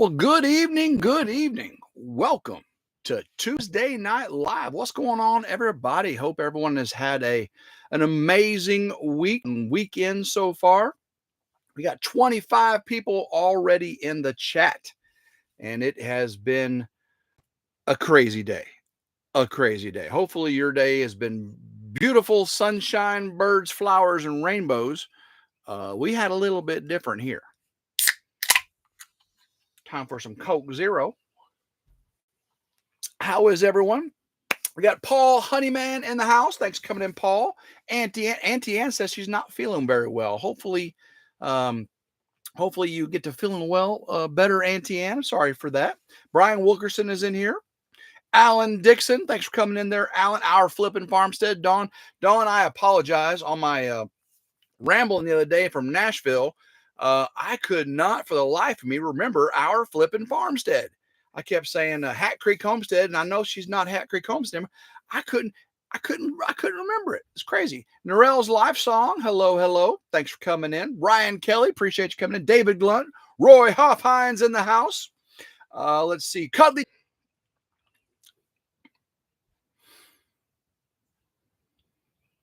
Well, good evening. Good evening. Welcome to Tuesday Night Live. What's going on, everybody? Hope everyone has had an amazing week and weekend so far. We got 25 people already in the chat, and it has been a crazy day. A crazy day. Hopefully, your day has been beautiful, sunshine, birds, flowers, and rainbows. We had a little bit different here. Time for some Coke Zero. How is everyone? We got Paul Honeyman in the house. Thanks for coming in, Paul. Auntie Ann says she's not feeling very well. Hopefully you get to feeling well, better, Auntie Ann. Sorry for that. Brian Wilkerson is in here. Alan Dixon, thanks for coming in there. Alan, our flipping farmstead. Dawn, I apologize on my rambling the other day from Nashville. I could not for the life of me remember our flipping farmstead. I kept saying Hat Creek Homestead, and I know she's not Hat Creek Homestead. I couldn't remember it. It's crazy. Norell's Life Song. Hello, hello. Thanks for coming in. Ryan Kelly, appreciate you coming in. David Blunt, Roy Hoffhines in the house. Let's see. Cuddly.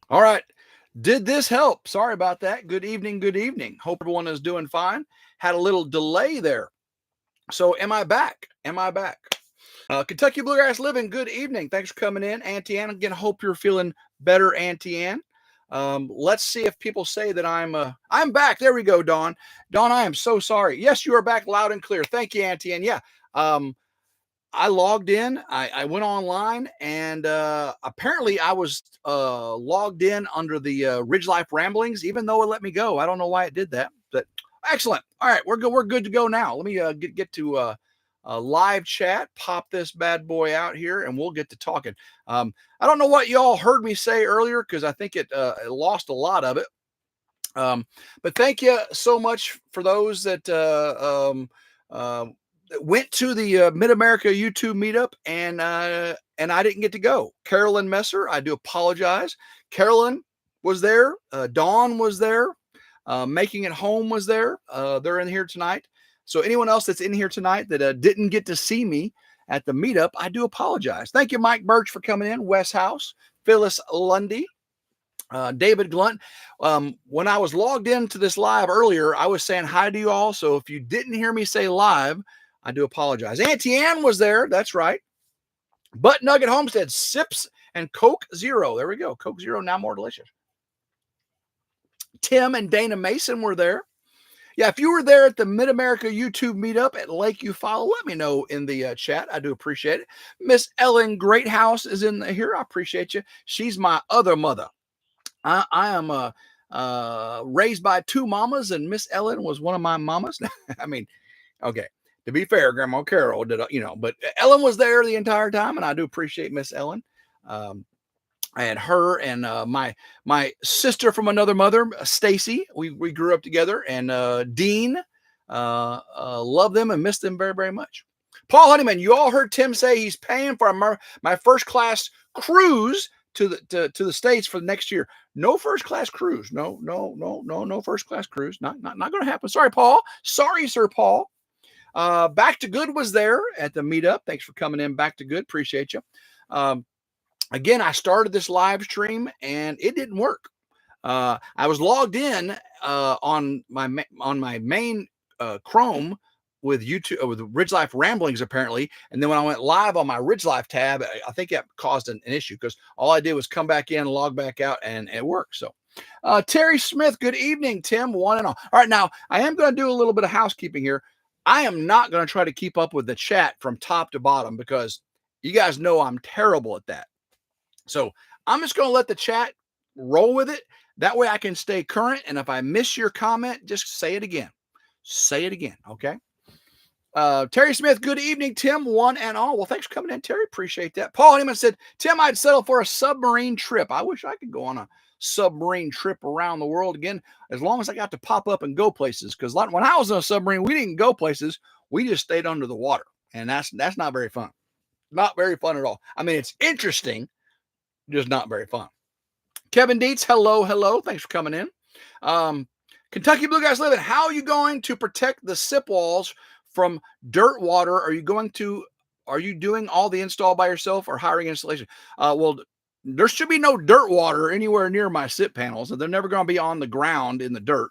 All right. Did this help? Sorry about that. Good evening. Good evening. Hope everyone is doing fine. Had a little delay there. So am I back? Am I back? Kentucky Bluegrass Living, good evening. Thanks for coming in. Auntie Ann, again, hope you're feeling better, Auntie Ann. Let's see if people say that I'm back. There we go, Dawn. Dawn, I am so sorry. Yes, you are back loud and clear. Thank you, Auntie Ann. Yeah. I logged in. I went online, and apparently I was logged in under the RidgeLife Ramblings, even though it let me go. I don't know why it did that, but excellent. All right, we're good to go now. Let me get to live chat. Pop this bad boy out here, and we'll get to talking. I don't know what y'all heard me say earlier because I think it lost a lot of it. But thank you so much for those that went to the Mid-America YouTube meetup, and I didn't get to go. Carolyn Messer, I do apologize. Carolyn was there. Dawn was there. Making It Home was there. They're in here tonight. So anyone else that's in here tonight that didn't get to see me at the meetup, I do apologize. Thank you, Mike Birch, for coming in. Wes House, Phyllis Lundy, David Glunt. When I was logged into this live earlier, I was saying hi to you all. So if you didn't hear me say live, I do apologize. Auntie Ann was there. That's right. Butt Nugget Homestead, Sips and Coke Zero. There we go. Coke Zero, now more delicious. Tim and Dana Mason were there. Yeah, if you were there at the Mid-America YouTube meetup at Lake Eufaula, let me know in the chat. I do appreciate it. Miss Ellen Greathouse is in here. I appreciate you. She's my other mother. I am raised by two mamas, and Miss Ellen was one of my mamas. I mean, okay. To be fair, Grandma Carol did, but Ellen was there the entire time, and I do appreciate Miss Ellen. And her and my sister from another mother, Stacy, we grew up together, and Dean, love them and miss them very, very much. Paul Honeyman, you all heard Tim say he's paying for my first class cruise to the States for the next year. No first class cruise. No first class cruise. Not going to happen. Sorry, Paul. Sorry, Sir Paul. Back to Good was there at the meetup. Thanks for coming in. Back to Good. Appreciate you. Again, I started this live stream and it didn't work. I was logged in on my main Chrome with YouTube with RidgeLife Ramblings apparently, and then when I went live on my RidgeLife tab, I think that caused an issue because all I did was come back in, log back out, and it worked. So, Terry Smith, good evening, Tim, one and all. All right, now I am going to do a little bit of housekeeping here. I am not going to try to keep up with the chat from top to bottom because you guys know I'm terrible at that. So I'm just going to let the chat roll with it. That way I can stay current. And if I miss your comment, just say it again. Say it again. Okay. Terry Smith, good evening, Tim, one and all. Well, thanks for coming in, Terry. Appreciate that. Paul Heyman said, Tim, I'd settle for a submarine trip. I wish I could go on a submarine trip around the world again, as long as I got to pop up and go places. Because when I was in a submarine, we didn't go places. We just stayed under the water. And that's not very fun. Not very fun at all. I mean, it's interesting, just not very fun. Kevin Dietz, hello. Thanks for coming in. Kentucky Blue Guys Living, how are you going to protect the SIP walls from dirt water, are you doing all the install by yourself or hiring installation? Well, there should be no dirt water anywhere near my SIP panels, and they're never going to be on the ground in the dirt.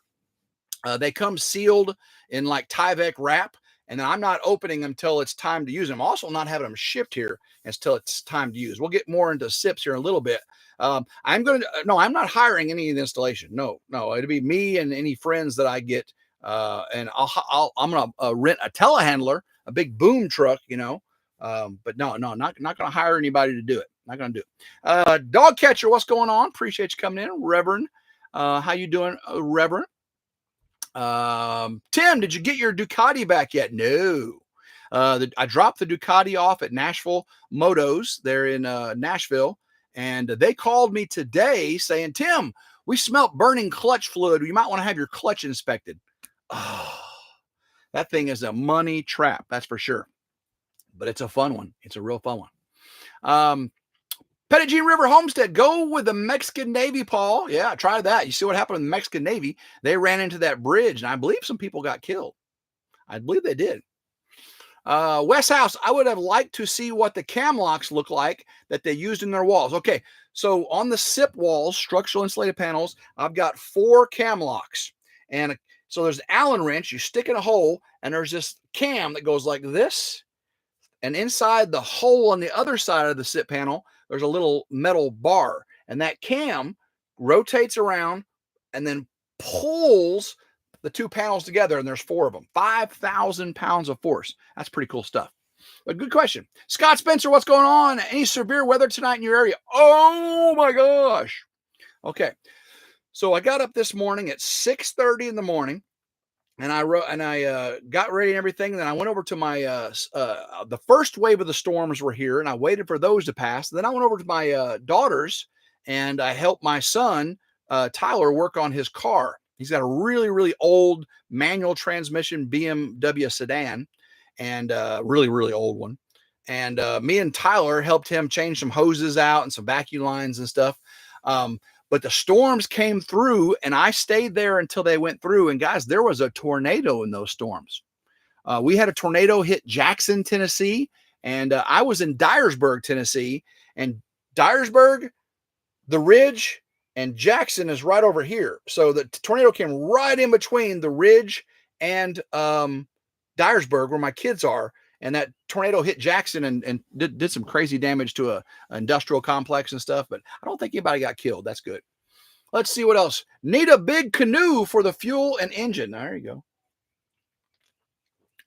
They come sealed in like Tyvek wrap, and then I'm not opening them until it's time to use them. I'm also not having them shipped here until it's time to use. We'll get more into SIPs here in a little bit. No, I'm not hiring any of the installation. No, it'll be me and any friends that I get. And I'm going to rent a telehandler, a big boom truck, but no, not going to hire anybody to do it. Not going to do it. Dog catcher, what's going on? Appreciate you coming in, Reverend. How you doing, Reverend? Tim, did you get your Ducati back yet? No. I dropped the Ducati off at Nashville Motos. They're in Nashville, and they called me today saying, Tim, we smelt burning clutch fluid. You might want to have your clutch inspected. Oh, that thing is a money trap, that's for sure. But it's a fun one. It's a real fun one. Pettigene River Homestead, go with the Mexican Navy, Paul. Yeah, try that. You see what happened in the Mexican Navy? They ran into that bridge, and I believe some people got killed. I believe they did. West House, I would have liked to see what the cam locks look like that they used in their walls. Okay, so on the SIP walls, structural insulated panels, I've got 4 cam locks. And so there's an Allen wrench. You stick in a hole, and there's this cam that goes like this. And inside the hole on the other side of the SIP panel, there's a little metal bar, and that cam rotates around and then pulls the 2 panels together, and there's 4 of them. 5,000 pounds of force. That's pretty cool stuff. But good question. Scott Spencer, what's going on? Any severe weather tonight in your area? Oh my gosh. Okay. So I got up this morning at 6:30 in the morning, and I got ready and everything. And then I went over to my the first wave of the storms were here, and I waited for those to pass. And then I went over to my daughters, and I helped my son Tyler work on his car. He's got a really, really old manual transmission BMW sedan, and really, really old one. And me and Tyler helped him change some hoses out and some vacuum lines and stuff. But the storms came through, and I stayed there until they went through. And guys, there was a tornado in those storms. We had a tornado hit Jackson, Tennessee, and I was in Dyersburg, Tennessee. And Dyersburg, the Ridge, and Jackson is right over here. So the tornado came right in between the Ridge and Dyersburg, where my kids are. And that tornado hit Jackson and did some crazy damage to an industrial complex and stuff. But I don't think anybody got killed. That's good. Let's see what else. Need a big canoe for the fuel and engine. There you go.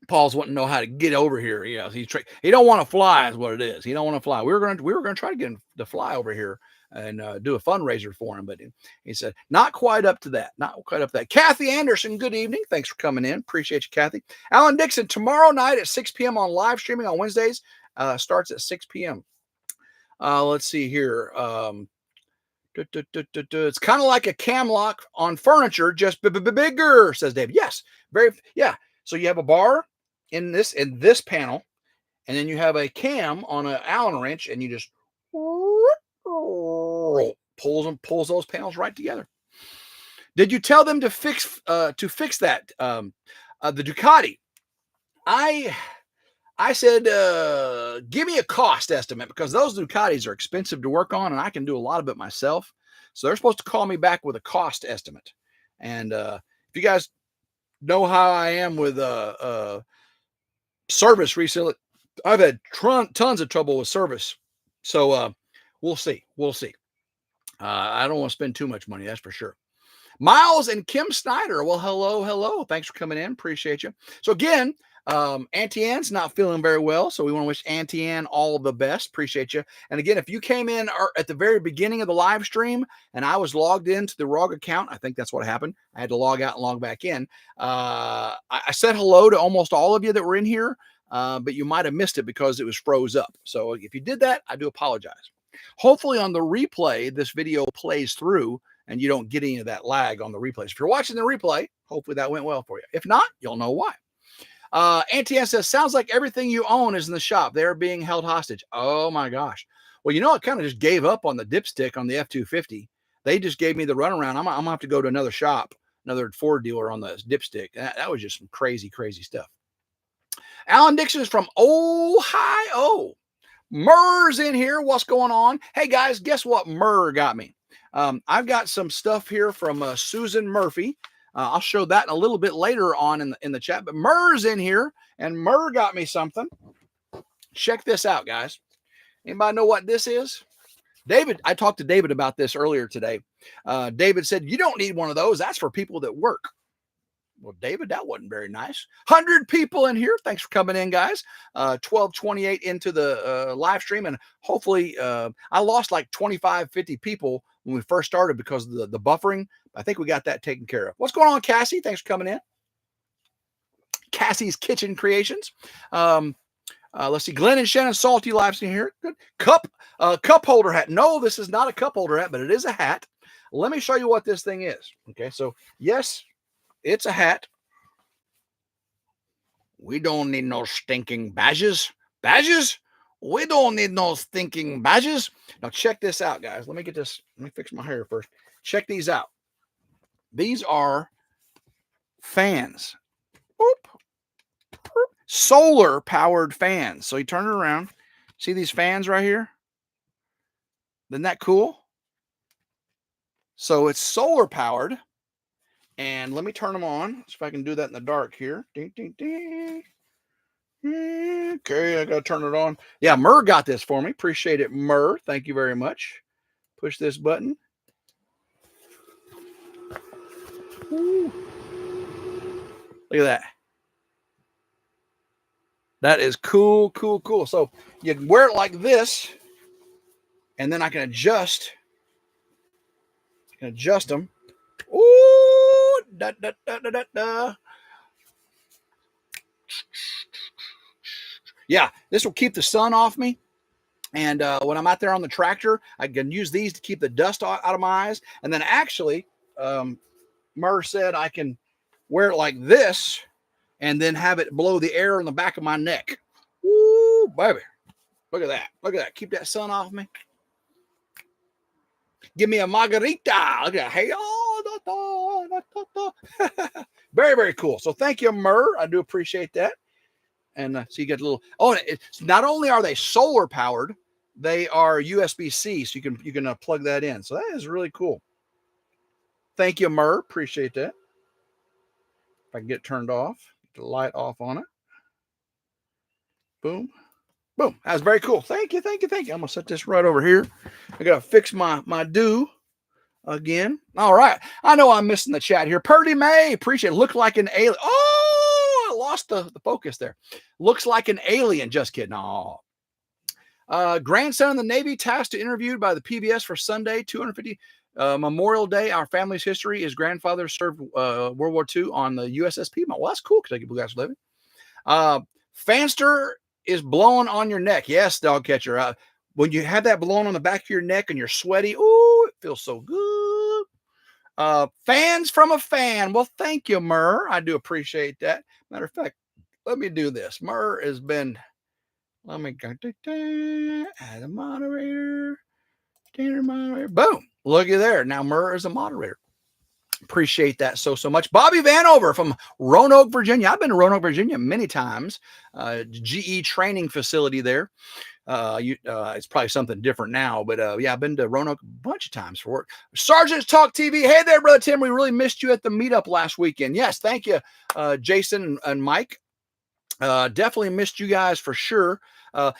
Paul's wanting to know how to get over here. Yeah, he don't want to fly is what it is. He don't want to fly. We were going to try to get him to fly over here and do a fundraiser for him. But he said, not quite up to that. Not quite up to that. Kathy Anderson, good evening. Thanks for coming in. Appreciate you, Kathy. Alan Dixon, tomorrow night at 6 p.m. on live streaming on Wednesdays. Starts at 6 p.m. Let's see here. It's kind of like a cam lock on furniture, just bigger, says Dave. Yes, yeah. So you have a bar in this panel, and then you have a cam on an Allen wrench, and you just pulls those panels right together. Did you tell them to fix that the Ducati? I said give me a cost estimate, because those Ducatis are expensive to work on, and I can do a lot of it myself. So they're supposed to call me back with a cost estimate. And if you guys know how I am with service recently, I've had tons of trouble with service. So we'll see. I don't want to spend too much money, that's for sure. Miles and Kim Snyder. Well, hello. Thanks for coming in. Appreciate you. So again, Auntie Ann's not feeling very well, so we want to wish Auntie Ann all the best. Appreciate you. And again, if you came in at the very beginning of the live stream and I was logged into the wrong account, I think that's what happened. I had to log out and log back in. I said hello to almost all of you that were in here, but you might have missed it because it was froze up. So if you did that, I do apologize. Hopefully on the replay, this video plays through and you don't get any of that lag on the replays. If you're watching the replay, hopefully that went well for you. If not, you'll know why. Auntie Ann says, sounds like everything you own is in the shop. They're being held hostage. Oh my gosh. Well, I kind of just gave up on the dipstick on the F-250. They just gave me the runaround. I'm going to have to go to another shop, another Ford dealer on the dipstick. That was just some crazy, crazy stuff. Alan Dixon is from Ohio. Murr's in here. What's going on? Hey guys, guess what Murr got me? I've got some stuff here from Susan Murphy. I'll show that a little bit later on in the chat. But Murr's in here, and Murr got me something. Check this out, guys. Anybody know what this is? David, I talked to David about this earlier today. David said, you don't need one of those. That's for people that work. Well, David, that wasn't very nice. 100 people in here. Thanks for coming in, guys. 12:28 into the live stream. And hopefully, I lost like 25, 50 people when we first started because of the buffering. I think we got that taken care of. What's going on, Cassie? Thanks for coming in. Cassie's Kitchen Creations. Let's see. Glenn and Shannon Salty Lives in here. Good. Cup holder hat. No, this is not a cup holder hat, but it is a hat. Let me show you what this thing is. Okay, so yes, it's a hat. We don't need no stinking badges. Badges? We don't need no stinking badges. Now check this out, guys. Let me get this. Let me fix my hair first. Check these out. These are fans. Boop. Solar powered fans. So you turn it around. See these fans right here? Isn't that cool? So it's solar powered. And let me turn them on. See if I can do that in the dark here. Ding, ding, ding. Okay, I got to turn it on. Yeah, Murr got this for me. Appreciate it, Murr. Thank you very much. Push this button. Ooh. Look at that. That is cool, cool, cool. So you can wear it like this, and then I can adjust. Them. Ooh, da, da, da, da, da, da. Yeah, this will keep the sun off me. And when I'm out there on the tractor, I can use these to keep the dust out of my eyes. And then actually, Murr said I can wear it like this and then have it blow the air on the back of my neck. Ooh, baby. Look at that. Look at that. Keep that sun off me. Give me a margarita. Look at that. Hey, oh, very, very cool. So thank you, Murr. I do appreciate that. And so you get a little. Oh, it's not only are they solar powered, they are USB-C, so you can plug that in. So that is really cool. Thank you, Murr. Appreciate that. If I can get it turned off, get the light off on it. Boom. Boom. That's very cool. Thank you. Thank you. Thank you. I'm going to set this right over here. I got to fix my do again. All right. I know I'm missing the chat here. Purdy May. Appreciate it. Looked like an alien. Oh, I lost the focus there. Looks like an alien. Just kidding. Oh. Grandson in the Navy tasked to interviewed by the PBS for Sunday, 250 Memorial Day. Our family's history. His grandfather served World War II on the USS Piedmont. Well, that's cool because I get guys living. Fanster is blowing on your neck. Yes, dog catcher. When you have that blowing on the back of your neck and you're sweaty, ooh, it feels so good. Fans from a fan. Well, thank you, Murr. I do appreciate that. Matter of fact, let me do this. Murr has been. Let me go add a moderator. Standard moderator. Boom. Looky there. Now Murr is a moderator. Appreciate that so much. Bobby Vanover from Roanoke, Virginia. I've been to Roanoke, Virginia many times. GE training facility there. It's probably something different now, but yeah, I've been to Roanoke a bunch of times for work. Sergeant's Talk TV. Hey there, Brother Tim. We really missed you at the meetup last weekend. Yes, thank you, Jason and Mike. Definitely missed you guys for sure.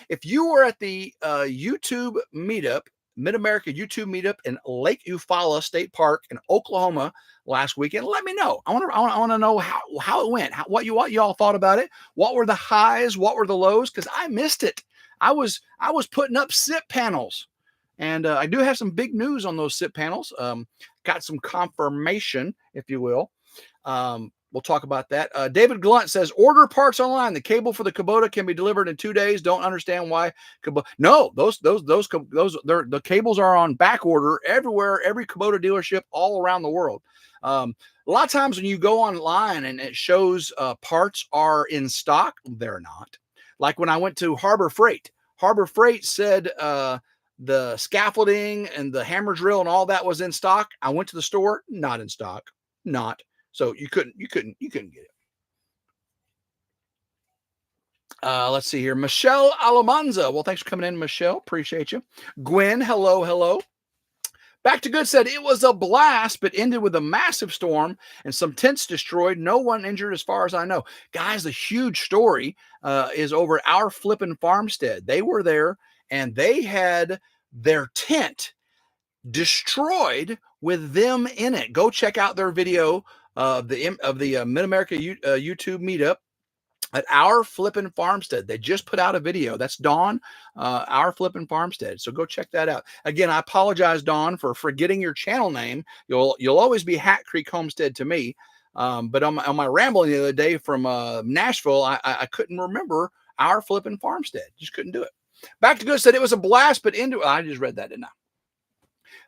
If you were at the YouTube meetup, Mid-America YouTube meetup in Lake Eufaula State Park in Oklahoma last weekend, let me know. I want to know how it went, what you all thought about it. What were the highs? What were the lows? Because I missed it. I was putting up SIP panels, and I do have some big news on those SIP panels. Got some confirmation, if you will. We'll talk about that. David Glunt says, order parts online. The cable for the Kubota can be delivered in 2 days. Don't understand why. No, the cables are on back order everywhere, every Kubota dealership all around the world. A lot of times when you go online and it shows parts are in stock, they're not. Like when I went to Harbor Freight said the scaffolding and the hammer drill and all that was in stock. I went to the store, not in stock, not. So you couldn't get it. Let's see here. Michelle Alamanza. Well, thanks for coming in, Michelle. Appreciate you. Gwen, hello, hello. Back to Good said, it was a blast, but ended with a massive storm and some tents destroyed. No one injured as far as I know. Guys, the huge story is over at our flipping farmstead. They were there and they had their tent destroyed with them in it. Go check out their video of the Mid-America YouTube meetup at our flipping farmstead. They just put out a video. That's Dawn, our flipping farmstead. So go check that out. Again, I apologize, Dawn, for forgetting your channel name. You'll always be Hat Creek Homestead to me. But on my rambling the other day from Nashville, I couldn't remember our flipping farmstead. Just couldn't do it. Back to Good said it was a blast, but I just read that, didn't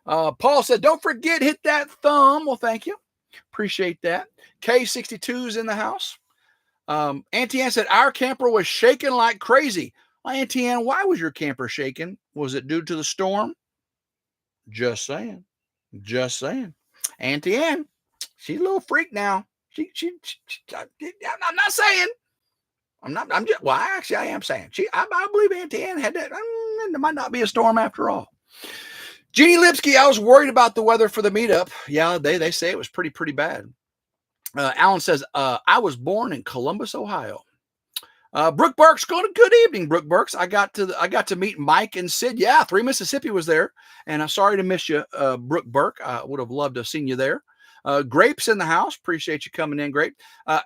I? Paul said, don't forget, hit that thumb. Well, thank you. Appreciate that. K62 is in the house. Auntie Ann said, our camper was shaking like crazy. Well, Auntie Ann, why was your camper shaking? Was it due to the storm? Just saying. Just saying. Auntie Ann, she's a little freak now. I'm not saying. Well, actually, I am saying. I believe Auntie Ann had that. There might not be a storm after all. Jeannie Lipsky, I was worried about the weather for the meetup. Yeah, they say it was pretty bad. Alan says, I was born in Columbus, Ohio. Brooke Burks, good evening, Brooke Burks. I got to meet Mike and Sid. Yeah, 3 Mississippi was there. And I'm sorry to miss you, Brooke Burke. I would have loved to have seen you there. Grapes in the house. Appreciate you coming in, Grape.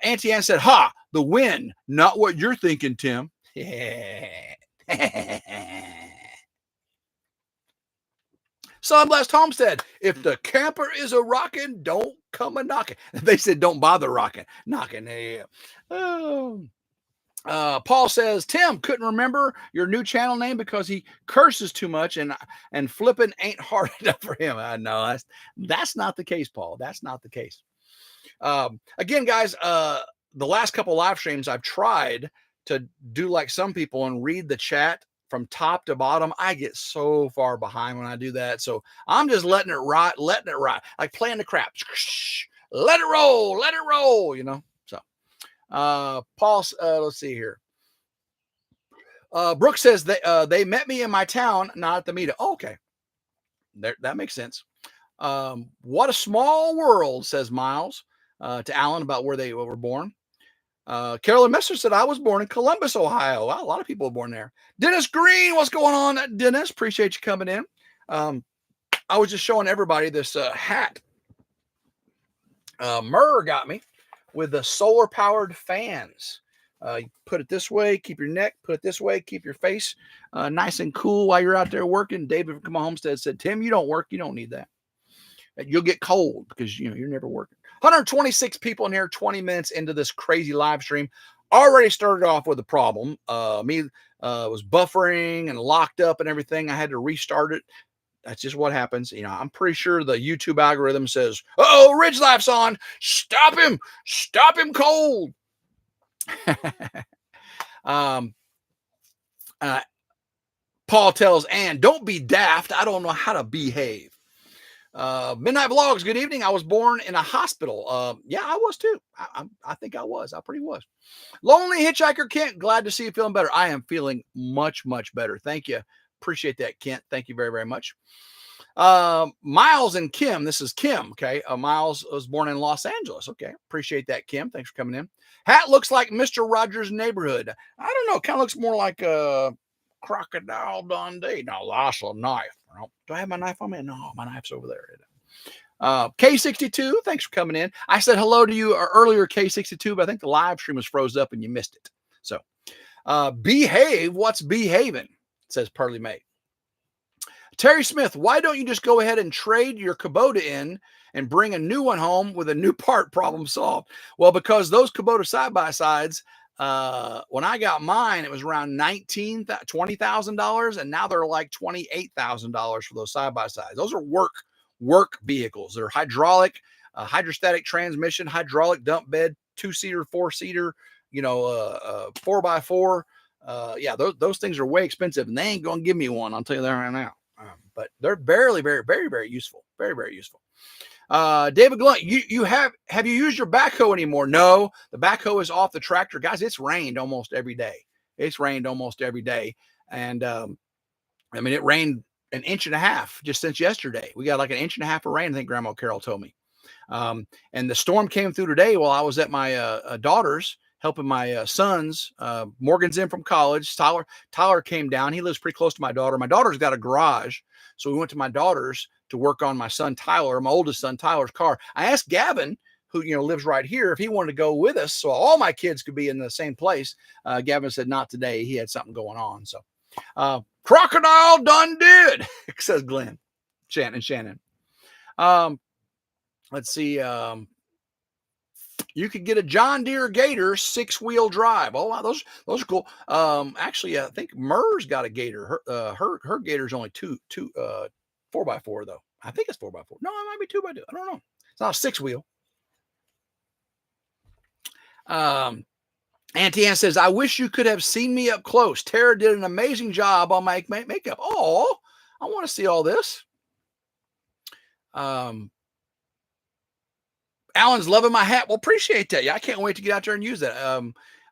Auntie Ann said, ha, the win. Not what you're thinking, Tim. Yeah. Sunblast Homestead, if the camper is a rockin', don't come a knocking. They said don't bother knocking. Yeah. Oh. Paul says, Tim couldn't remember your new channel name because he curses too much and flipping ain't hard enough for him. I know that's not the case, Paul. That's not the case. Again, guys, the last couple live streams I've tried to do like some people and read the chat from top to bottom. I get so far behind when I do that. So I'm just letting it ride, like playing the craps. Let it roll, you know. So Paul, let's see here. Brooke says they met me in my town, not at the meetup. Oh, okay. That makes sense. What a small world, says Miles to Alan about where they were born. Carolyn Messer said, I was born in Columbus, Ohio. Well, a lot of people were born there. Dennis Green, what's going on, Dennis? Appreciate you coming in. I was just showing everybody this hat. Murr got me with the solar-powered fans. You put it this way, keep your neck. Put it this way, keep your face nice and cool while you're out there working. David from Homestead said, Tim, you don't work. You don't need that. You'll get cold because, you know, you're never working. 126 people in here, 20 minutes into this crazy live stream. Already started off with a problem. Me was buffering and locked up and everything. I had to restart it. That's just what happens. You know, I'm pretty sure the YouTube algorithm says, oh, RidgeLife's on. Stop him cold. Paul tells Ann, don't be daft. I don't know how to behave. Midnight Vlogs, good evening. I was born in a hospital. Yeah, I was too. I think I was. I pretty was. Lonely Hitchhiker Kent, glad to see you feeling better. I am feeling much better. Thank you. Appreciate that, Kent. Thank you very much. Miles and Kim. This is Kim. Okay. Miles was born in Los Angeles. Okay. Appreciate that, Kim. Thanks for coming in. Hat looks like Mr. Rogers' Neighborhood. I don't know. Kind of looks more like a Crocodile Dundee. No, that's a knife. Do I have my knife on me? No, my knife's over there. K62, thanks for coming in. I said hello to you earlier, K62, but I think the live stream was froze up and you missed it. So, behave. What's behaving? Says Pearly May. Terry Smith, why don't you just go ahead and trade your Kubota in and bring a new one home with a new part, problem solved? Well, because those Kubota side-by-sides, when I got mine, it was around $20,000, and now they're like $28,000 for those side-by-sides. Those are work vehicles. They're hydraulic, hydrostatic transmission, hydraulic dump bed, 2-seater, 4-seater, 4x4. Yeah, those things are way expensive, and they ain't gonna give me one. I'll tell you that right now. But they're very useful. Very useful. David Glunt, have you used your backhoe anymore? No, the backhoe is off the tractor. Guys, it's rained almost every day. It's rained almost every day. And I mean, it rained an inch and a half just since yesterday. We got like an inch and a half of rain, I think Grandma Carol told me. And the storm came through today while I was at my daughter's helping my sons. Morgan's in from college. Tyler came down. He lives pretty close to my daughter. My daughter's got a garage, so we went to my daughter's to work on my son Tyler, my oldest son Tyler's car. I asked Gavin, who lives right here, if he wanted to go with us so all my kids could be in the same place. Gavin said not today. He had something going on. So crocodile done did, says Glenn. Shannon. Let's see. You could get a John Deere Gator 6-wheel drive. Oh, wow, those are cool. Actually, I think Mer's got a Gator. Her Gator's only 4x4 though. I think it's 4x4. No, it might be 2x2. I don't know. It's not a 6-wheel. Auntie Ann says, I wish you could have seen me up close. Tara did an amazing job on my makeup. Oh, I want to see all this. Alan's loving my hat. Well, appreciate that. Yeah, I can't wait to get out there and use that.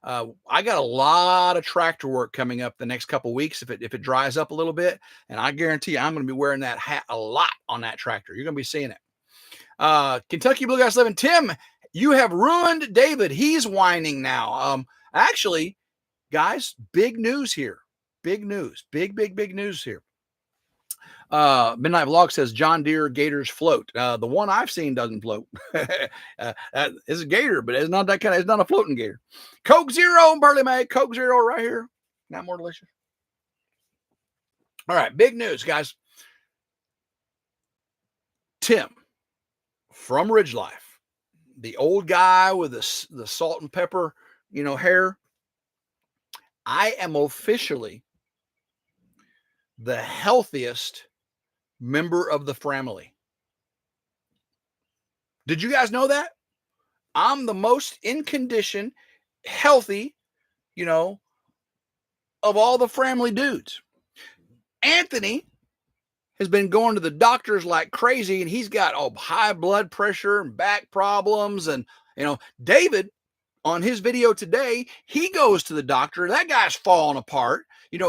I got a lot of tractor work coming up the next couple of weeks if it dries up a little bit, and I guarantee you I'm going to be wearing that hat a lot on that tractor. You're going to be seeing it. Kentucky Blue Guys 11. Tim, you have ruined David. He's whining now. Actually, guys, big news here. Big news. Big news here. Midnight Vlog says John Deere Gators float. The one I've seen doesn't float. It's a gator, but it's not that kind of, it's not a floating gator. Coke Zero, Burley Mag, Coke Zero right here. Not more delicious. All right, big news, guys. Tim from RidgeLife, the old guy with the salt and pepper, hair. I am officially the healthiest member of the family. Did you guys know that? I'm the most in condition, healthy, of all the family dudes. Anthony has been going to the doctors like crazy, and he's got high blood pressure and back problems. And, David, on his video today, he goes to the doctor. That guy's falling apart.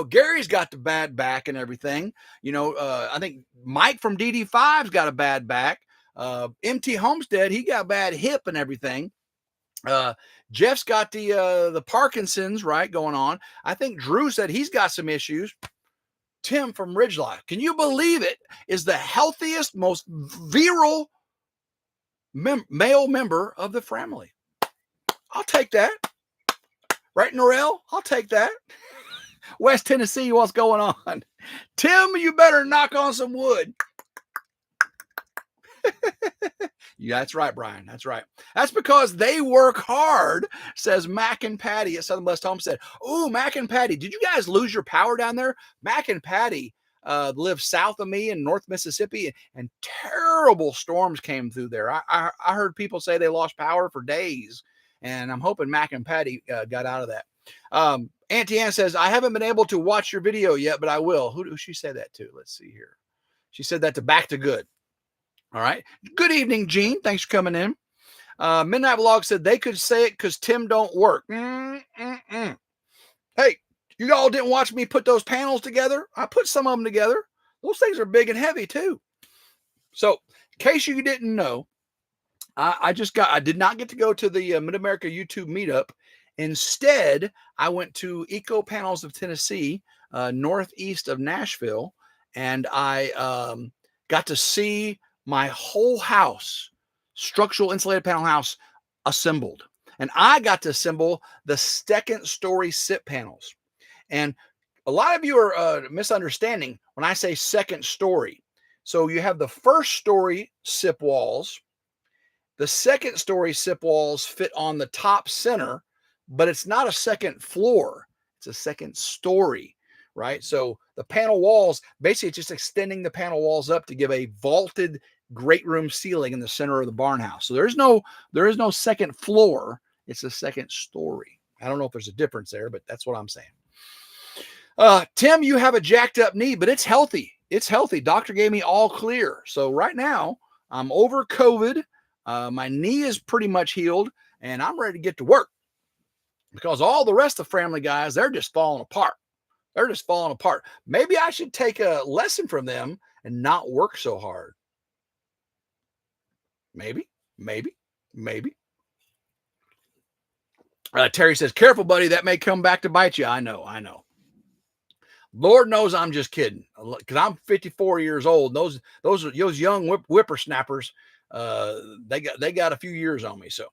Gary's got the bad back and everything. I think Mike from DD5's got a bad back. MT Homestead, he got a bad hip and everything. Jeff's got the Parkinson's, right, going on. I think Drew said he's got some issues. Tim from RidgeLife, can you believe it, is the healthiest, most virile male member of the family. I'll take that. Right, Norrell? I'll take that. West Tennessee, what's going on? Tim, you better knock on some wood. Yeah, that's right, Brian. That's right. That's because they work hard, says Mac and Patty at Southern Blessed Homestead. Oh, Mac and Patty, did you guys lose your power down there? Mac and Patty live south of me in North Mississippi, and terrible storms came through there. I heard people say they lost power for days, and I'm hoping Mac and Patty got out of that. Auntie Ann says, I haven't been able to watch your video yet, but I will. Who she say that to? Let's see here. She said that to Back to Good. All right. Good evening, Gene. Thanks for coming in. Midnight Vlog said they could say it because Tim don't work. Hey, you all didn't watch me put those panels together? I put some of them together. Those things are big and heavy too. So, in case you didn't know, I did not get to go to the Mid-America YouTube Meetup. Instead, I went to Eco Panels of Tennessee, northeast of Nashville, and I got to see my whole house, structural insulated panel house, assembled. And I got to assemble the second story SIP panels. And a lot of you are misunderstanding when I say second story. So you have the first story SIP walls. The second story SIP walls fit on the top center, but it's not a second floor. It's a second story, right? So the panel walls, basically it's just extending the panel walls up to give a vaulted great room ceiling in the center of the barn house. So there is no second floor. It's a second story. I don't know if there's a difference there, but that's what I'm saying. Tim, you have a jacked up knee, but it's healthy. It's healthy. Doctor gave me all clear. So right now I'm over COVID. My knee is pretty much healed and I'm ready to get to work. because all the rest of the family guys, they're just falling apart. They're just falling apart. Maybe I should take a lesson from them and not work so hard. Maybe, maybe, maybe. Terry says, careful, buddy. That may come back to bite you. I know. Lord knows I'm just kidding, because I'm 54 years old. Those young whippersnappers, they got a few years on me. So,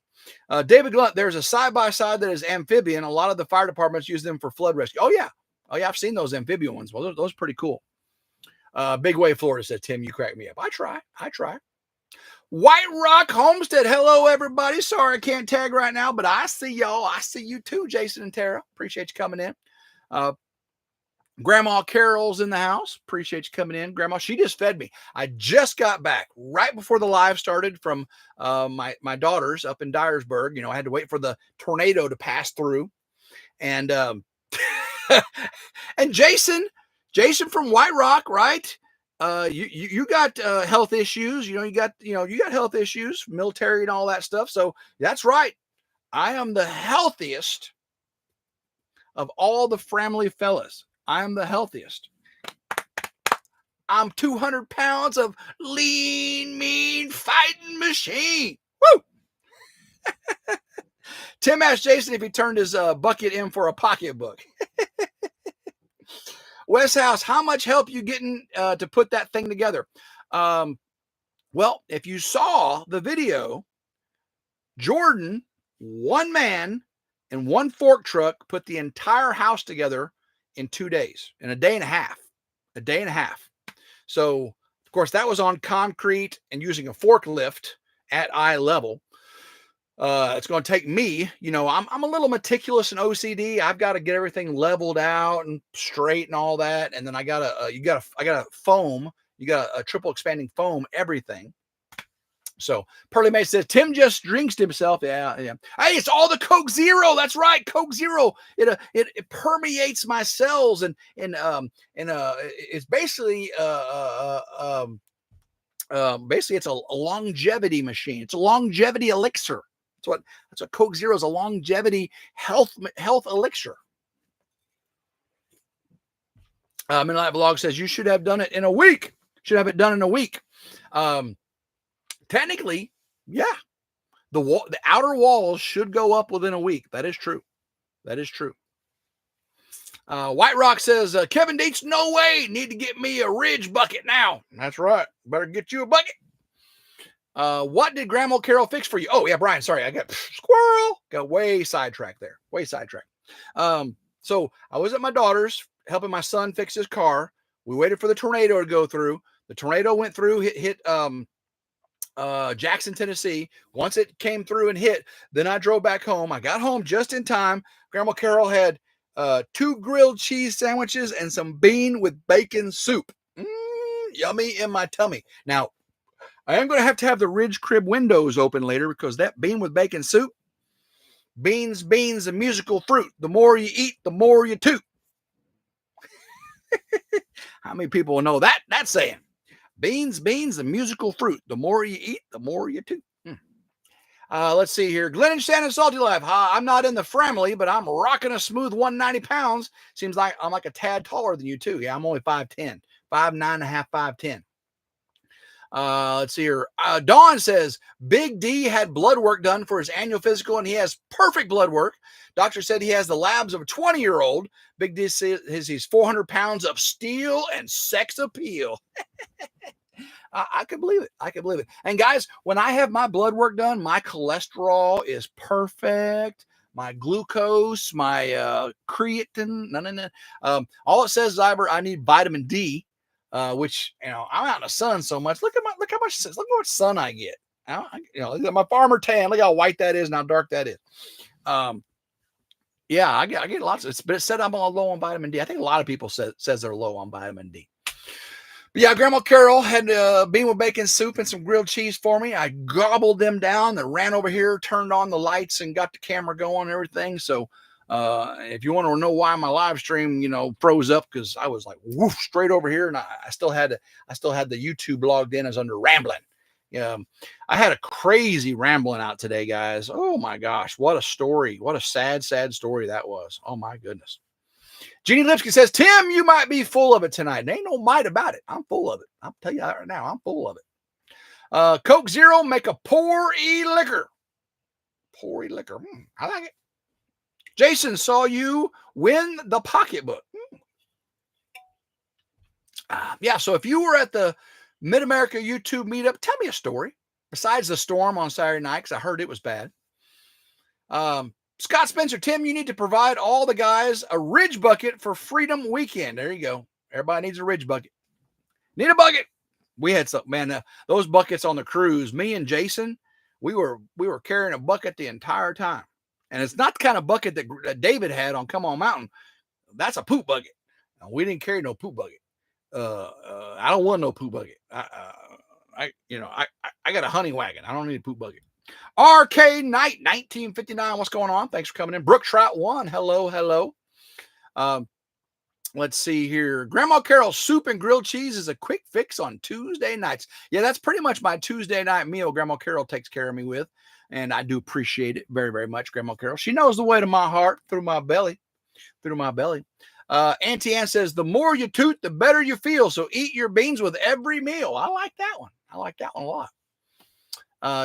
David Glunt, there's a side-by-side that is amphibian. A lot of the fire departments use them for flood rescue. Oh yeah, I've seen those amphibian ones. Well, those are pretty cool. Big Wave Florida said, Tim, you crack me up. I try. White Rock Homestead. Hello, everybody. Sorry I can't tag right now, but I see y'all. I see you too, Jason and Tara. Appreciate you coming in. Grandma Carol's in the house. Appreciate you coming in. Grandma, she just fed me. I just got back right before the live started from my daughters up in Dyersburg. You know, I had to wait for the tornado to pass through. And and Jason from White Rock, right? You got health issues. You got health issues, military and all that stuff. So that's right. I am the healthiest of all the family fellas. I am the healthiest. I'm 200 pounds of lean, mean fighting machine. Woo! Tim asked Jason if he turned his bucket in for a pocketbook. West House, how much help you getting to put that thing together? Well, if you saw the video, Jordan, one man and one fork truck put the entire house together in 2 days, in a day and a half. So, of course, that was on concrete and using a forklift at eye level. It's going to take me, I'm a little meticulous in OCD. I've got to get everything leveled out and straight and all that. And then I got a foam, a triple expanding foam, everything. So Pearly May says, Tim just drinks himself. Yeah. Hey, it's all the Coke Zero. That's right. Coke Zero. It permeates my cells and it's basically, it's a longevity machine. It's a longevity elixir. That's what Coke Zero is, a longevity health elixir. Midnight Vlog says you should have done it in a week. Should have it done in a week. Technically, yeah. The outer walls should go up within a week. That is true. White Rock says, Kevin Dietz, no way. Need to get me a Ridge bucket now. That's right. Better get you a bucket. What did Grandma Carol fix for you? Oh, yeah, Brian. Sorry, I got squirrel. Got way sidetracked there. So I was at my daughter's helping my son fix his car. We waited for the tornado to go through. The tornado went through, hit Jackson, Tennessee. Once it came through and hit, then I drove back home. I got home just in time. Grandma Carol had 2 grilled cheese sandwiches and some bean with bacon soup. Yummy in my tummy. Now, I am going to have the Ridge crib windows open later because that bean with bacon soup, beans, a musical fruit. The more you eat, the more you toot. How many people know that saying? Beans, a musical fruit. The more you eat, the more you toot. Let's see here. Glenn and Shannon Salty Life. I'm not in the family, but I'm rocking a smooth 190 pounds. Seems like I'm like a tad taller than you too. Yeah, I'm only 5'10", 5'9.5", 5'10". Let's see here. Dawn says, Big D had blood work done for his annual physical, and he has perfect blood work. Doctor said he has the labs of a 20-year-old. Big D says he's 400 pounds of steel and sex appeal. I could believe it. And guys, when I have my blood work done, my cholesterol is perfect. My glucose, my creatine, no. All it says is I need vitamin D. Which, I'm out in the sun so much. Look how much sun I get. Look at my farmer tan. Look how white that is and how dark that is. Yeah, I get lots of, but it said I'm low on vitamin D. I think a lot of people says they're low on vitamin D. But yeah, Grandma Carol had bean with bacon soup and some grilled cheese for me. I gobbled them down, then ran over here, turned on the lights and got the camera going and everything. So, if you want to know why my live stream, froze up, because I was like, woof, straight over here, and I still had the YouTube logged in as under rambling, I had a crazy rambling out today, guys. Oh my gosh, what a story! What a sad, sad story that was. Oh my goodness. Jeannie Lipsky says, Tim, you might be full of it tonight. There ain't no might about it. I'm full of it. I'll tell you that right now. I'm full of it. Coke Zero, make a pour liquor. Pour liquor. I like it. Jason, saw you win the pocketbook. Yeah, so if you were at the Mid-America YouTube meetup, tell me a story. Besides the storm on Saturday night, because I heard it was bad. Scott Spencer, Tim, you need to provide all the guys a Ridge bucket for Freedom Weekend. There you go. Everybody needs a Ridge bucket. Need a bucket. We had some, man, those buckets on the cruise, me and Jason, we were carrying a bucket the entire time. And it's not the kind of bucket that David had on Come On Mountain. That's a poop bucket. We didn't carry no poop bucket. I don't want no poop bucket. I got a honey wagon. I don't need a poop bucket. RK Knight 1959. What's going on? Thanks for coming in. Brook Trout 1. Hello. Let's see here. Grandma Carol's soup and grilled cheese is a quick fix on Tuesday nights. Yeah, that's pretty much my Tuesday night meal. Grandma Carol takes care of me with, and I do appreciate it very, very much. Grandma Carol. She knows the way to my heart through my belly. Auntie Ann says, the more you toot, the better you feel. So eat your beans with every meal. I like that one. I like that one a lot.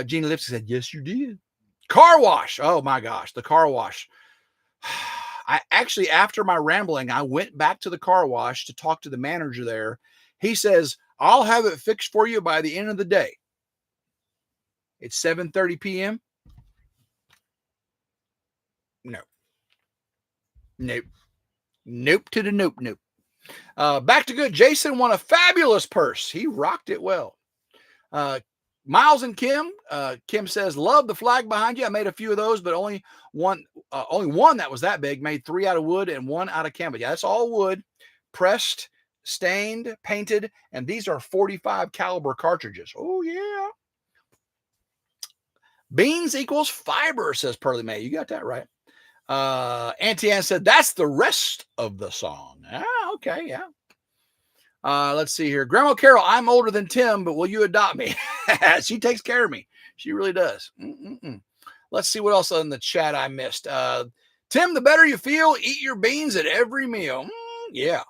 Jeannie Lipsy said, yes, you did. Car wash. Oh my gosh. The car wash. I actually, after my rambling, I went back to the car wash to talk to the manager there. He says, I'll have it fixed for you by the end of the day. It's 7:30 p.m. Nope to the nope. Back to good. Jason won a fabulous purse. He rocked it well. Miles and Kim. Kim says, love the flag behind you. I made a few of those, but only one that was that big. Made 3 out of wood and 1 out of canvas. Yeah, that's all wood, pressed, stained, painted, and these are 45 caliber cartridges. Oh yeah. Beans equals fiber, says Pearly May. You got that right. Auntie Ann said, that's the rest of the song. Okay, yeah. Let's see here. Grandma Carol, I'm older than Tim, but will you adopt me? She takes care of me. She really does. Let's see what else in the chat I missed. Tim, the better you feel, eat your beans at every meal. Yeah.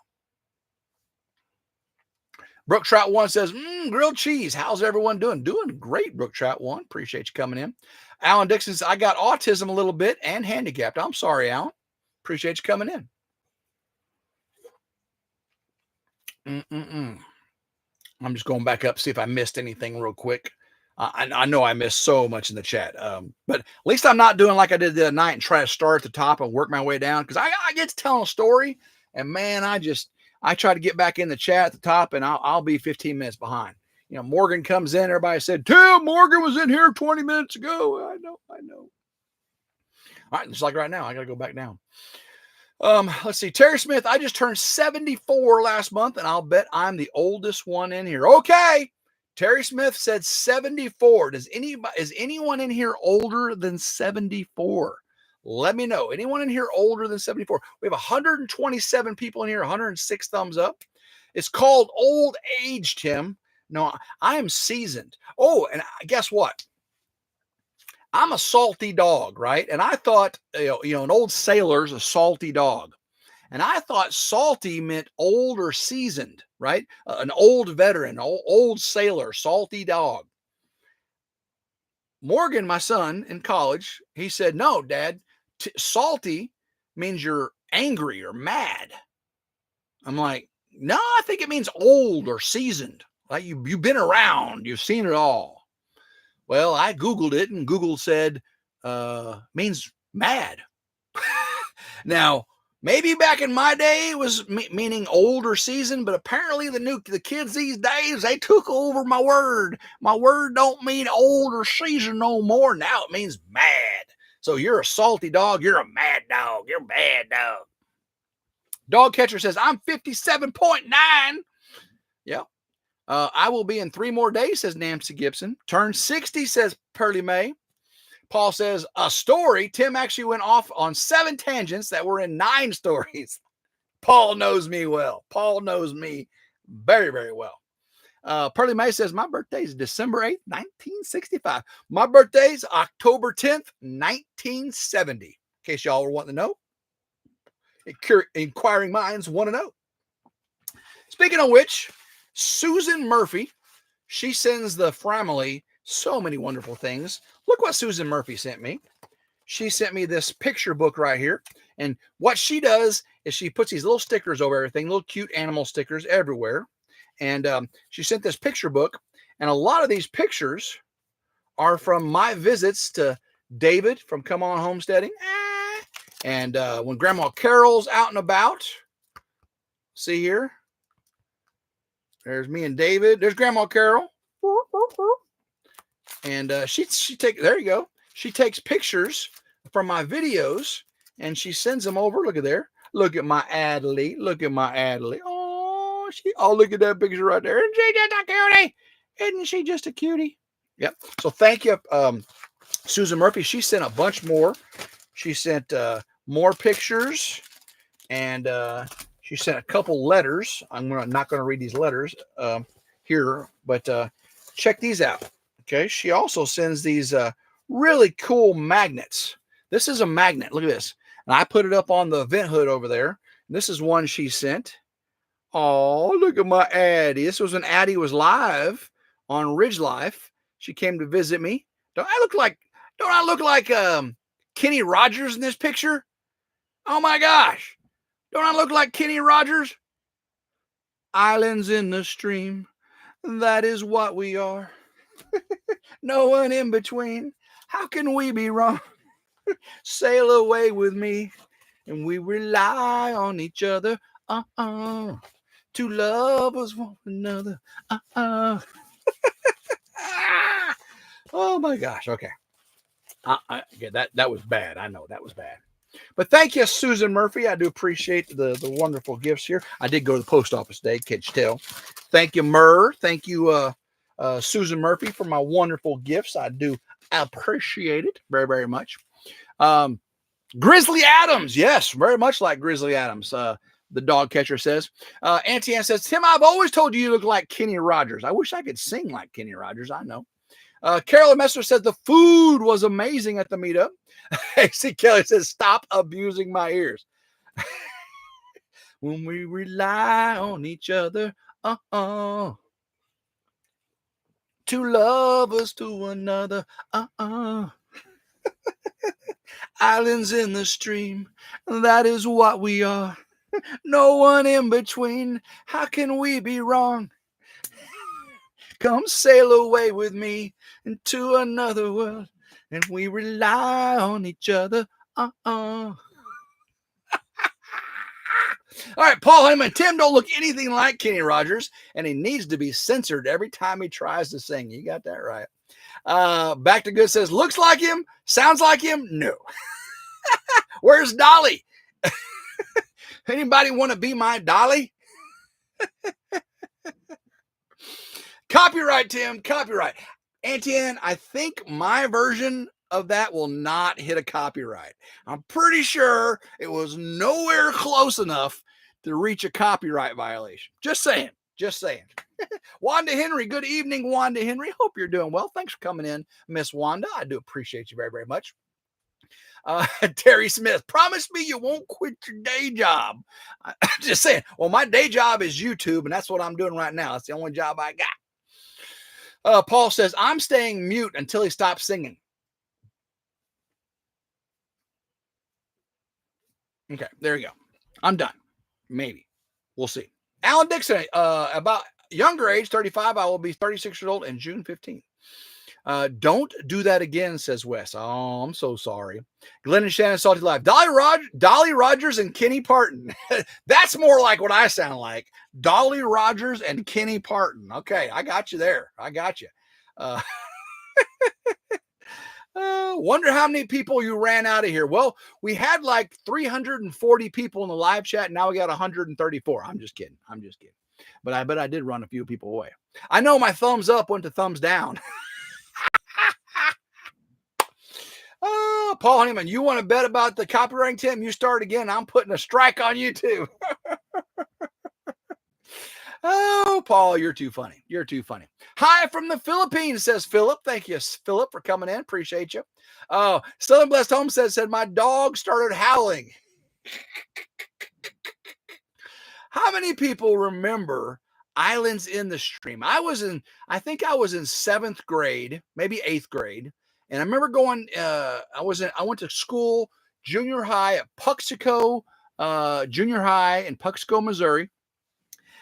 Brook Trout 1 says, grilled cheese. How's everyone doing? Doing great, Brook Trout 1. Appreciate you coming in. Alan Dixon says, I got autism a little bit and handicapped. I'm sorry, Alan. Appreciate you coming in. I'm just going back up, see if I missed anything real quick. I know I missed so much in the chat. But at least I'm not doing like I did the other night and try to start at the top and work my way down, because I get to telling a story, and man, I try to get back in the chat at the top, and I'll be 15 minutes behind. You know, Morgan comes in. Everybody said, Tim, Morgan was in here 20 minutes ago. I know. All right, just like right now, I got to go back down. Let's see. Terry Smith, I just turned 74 last month, and I'll bet I'm the oldest one in here. Okay. Terry Smith said 74. Is anyone in here older than 74? Let me know. Anyone in here older than 74? We have 127 people in here, 106 thumbs up. It's called old age, Tim. No, I am seasoned. Oh, and guess what? I'm a salty dog, right? And I thought, an old sailor's a salty dog. And I thought salty meant old or seasoned, right? An old veteran, old sailor, salty dog. Morgan, my son in college, he said, no, Dad, salty means you're angry or mad. I'm like, no, I think it means old or seasoned. Like you've been around, you've seen it all. Well, I Googled it, and Google said, means mad. Now, maybe back in my day it was meaning old or seasoned, but apparently the kids these days, they took over my word. My word don't mean old or seasoned no more. Now it means mad. So you're a salty dog. You're a mad dog. You're a bad dog. Dog Catcher says, I'm 57.9. Yeah. I will be in 3 more days, says Nancy Gibson. Turn 60, says Pearly May. Paul says, a story. Tim actually went off on 7 tangents that were in 9 stories. Paul knows me well. Paul knows me very, very well. Pearly May says, my birthday is December 8th, 1965. My birthday is October 10th, 1970. In case y'all were wanting to know. Inquiring minds want to know. Speaking of which, Susan Murphy, she sends the family so many wonderful things. Look what Susan Murphy sent me. She sent me this picture book right here. And what she does is she puts these little stickers over everything, little cute animal stickers everywhere. And she sent this picture book. And a lot of these pictures are from my visits to David from Come On Homesteading. And when Grandma Carol's out and about. See here. There's me and David. There's Grandma Carol. And she takes, there you go. She takes pictures from my videos and she sends them over. Look at there. Look at my Adley. Look at my Adley. Oh, look at that picture right there. Isn't she just a cutie? Isn't she just a cutie? Yep. So thank you, Susan Murphy. She sent a bunch more. She sent more pictures and she sent a couple letters. I'm not going to read these letters here, but check these out. Okay. She also sends these really cool magnets. This is a magnet. Look at this. And I put it up on the vent hood over there. This is one she sent. Oh, look at my Addie. This was when Addie was live on RidgeLife. She came to visit me. Don't I look like Kenny Rogers in this picture? Oh my gosh. Don't I look like Kenny Rogers? Islands in the stream. That is what we are. No one in between. How can we be wrong? Sail away with me, and we rely on each other. To love us one another. Oh my gosh. Okay. Yeah, that was bad. I know that was bad. But thank you, Susan Murphy. I do appreciate the wonderful gifts here. I did go to the post office today, can't you tell? Thank you, Murr. Thank you, Susan Murphy, for my wonderful gifts. I do appreciate it very, very much. Grizzly Adams. Yes, very much like Grizzly Adams. The dog catcher says. Auntie Ann says, Tim, I've always told you look like Kenny Rogers. I wish I could sing like Kenny Rogers. I know. Carolyn Messer says the food was amazing at the meetup. AC Kelly says, stop abusing my ears. When we rely on each other, to love us to another, Islands in the stream, that is what we are. No one in between. How can we be wrong? Come sail away with me into another world, and we rely on each other. All right, Paul Heyman. Tim don't look anything like Kenny Rogers, and he needs to be censored every time he tries to sing. You got that right. Back to Good says, looks like him, sounds like him. No. Where's Dolly? Anybody want to be my Dolly? Copyright, Tim. Copyright. Auntie Ann, I think my version of that will not hit a copyright. I'm pretty sure it was nowhere close enough to reach a copyright violation. Just saying. Just saying. Wanda Henry. Good evening, Wanda Henry. Hope you're doing well. Thanks for coming in, Miss Wanda. I do appreciate you very, very much. Terry Smith, promise me you won't quit your day job. I'm just saying. Well, my day job is YouTube, and that's what I'm doing right now. It's the only job I got. Paul says, I'm staying mute until he stops singing. Okay, there you go. I'm done. Maybe. We'll see. Alan Dixon, about younger age, 35. I will be 36 years old in June 15th. Don't do that again, says Wes. Oh, I'm so sorry. Glenn and Shannon, Salty Live. Dolly Rogers and Kenny Parton. That's more like what I sound like. Dolly Rogers and Kenny Parton. Okay, I got you there. I got you. Wonder how many people you ran out of here. Well, we had like 340 people in the live chat. Now we got 134. I'm just kidding. I'm just kidding. But I did run a few people away. I know my thumbs up went to thumbs down. Paul Honeyman, you want to bet about the copyright, Tim? You start again. I'm putting a strike on you too. Oh, Paul, you're too funny. You're too funny. Hi from the Philippines, says Philip. Thank you, Philip, for coming in. Appreciate you. Oh, Southern Blessed Home said, my dog started howling. How many people remember Islands in the Stream? I think I was in 7th grade, maybe 8th grade. And I remember going, I went to school, junior high at Puxico, junior high in Puxico, Missouri.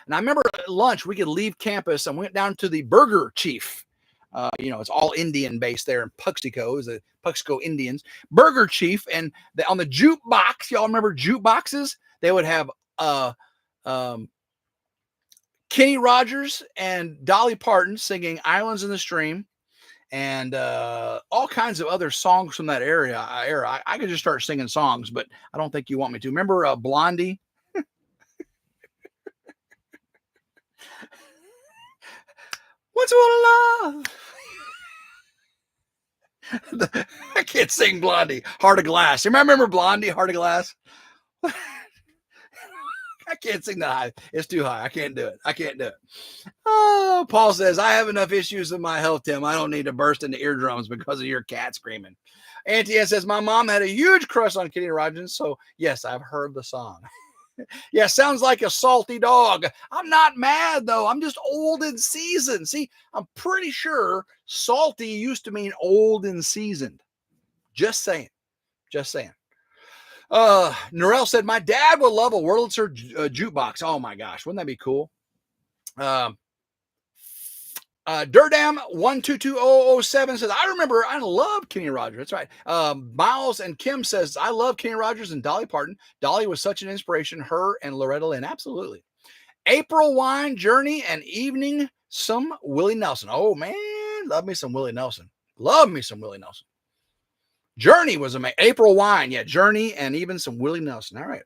And I remember at lunch, we could leave campus and went down to the Burger Chief. It's all Indian based there in Puxico, is the Puxico Indians. Burger Chief. And on the jukebox, y'all remember jukeboxes? They would have Kenny Rogers and Dolly Parton singing Islands in the Stream, and all kinds of other songs from that era. I could just start singing songs, but I don't think you want me to. Remember Blondie? What's what love? I can't sing Blondie. Heart of Glass. You remember Blondie? Heart of Glass? I can't sing that high. It's too high. I can't do it. Oh, Paul says, I have enough issues with my health, Tim. I don't need to burst into eardrums because of your cat screaming. Auntie Ann says, my mom had a huge crush on Kenny Rogers. So, yes, I've heard the song. Yeah, sounds like a salty dog. I'm not mad, though. I'm just old and seasoned. See, I'm pretty sure salty used to mean old and seasoned. Just saying. Norel said, my dad would love a Wurlitzer jukebox. Oh, my gosh. Wouldn't that be cool? Durdam 122007 says, I love Kenny Rogers. That's right. Miles and Kim says, I love Kenny Rogers and Dolly Parton. Dolly was such an inspiration. Her and Loretta Lynn. Absolutely. April Wine, Journey, and Evening, some Willie Nelson. Oh, man. Love me some Willie Nelson. Journey was amazing. April Wine. Yeah. Journey and even some Willie Nelson. All right.